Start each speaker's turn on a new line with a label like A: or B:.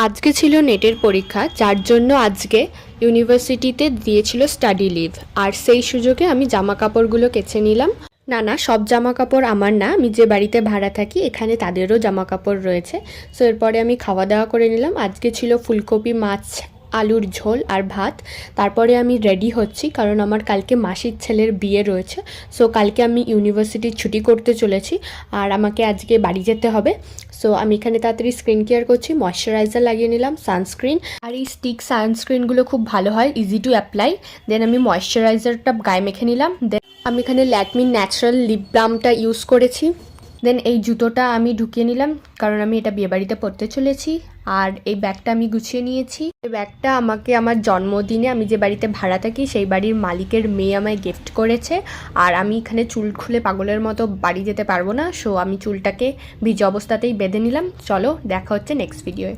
A: আজকে ছিল নেটের পরীক্ষা, যার জন্য আজকে ইউনিভার্সিটিতে দিয়েছিল স্টাডি লিভ। আর সেই সুযোগে আমি জামা কাপড়গুলো কেচে নিলাম। না, সব জামা কাপড় আমার না, আমি যে বাড়িতে ভাড়া থাকি এখানে তাদেরও জামা কাপড় রয়েছে। সো এরপরে আমি খাওয়া দাওয়া করে নিলাম। আজকে ছিল ফুলকপি মাছ, আলুর ঝোল আর ভাত। তারপরে আমি রেডি হচ্ছি, কারণ আমার কালকে মাসির ছেলের বিয়ে রয়েছে। সো কালকে আমি ইউনিভার্সিটির ছুটি করতে চলেছি আর আমাকে আজকে বাড়ি যেতে হবে। সো আমি এখানে তাড়াতাড়ি স্কিন কেয়ার করছি, ময়শ্চারাইজার লাগিয়ে নিলাম, সানস্ক্রিন। আর এই স্টিক সানস্ক্রিনগুলো খুব ভালো হয়, ইজি টু অ্যাপ্লাই। দেন আমি ময়শ্চারাইজারটা গায়ে মেখে নিলাম। দেন আমি এখানে ল্যাকমি ন্যাচারাল লিপ বামটা ইউজ করেছি। দেন এই জুতোটা আমি ঢুকিয়ে নিলাম, কারণ আমি এটা বিয়েবাড়িতে পরতে চলেছি। আর এই ব্যাগটা আমি গুছিয়ে নিয়েছি। এই ব্যাগটা আমাকে আমার জন্মদিনে, আমি যে বাড়িতে ভাড়া থাকি সেই বাড়ির মালিকের মেয়ে আমায় গিফট করেছে। আর আমি এখানে চুল খুলে পাগলের মতো বাড়ি যেতে পারবো না, সো আমি চুলটাকে ভিজে অবস্থাতেই বেঁধে নিলাম। চলো দেখা হচ্ছে নেক্সট ভিডিওয়ে।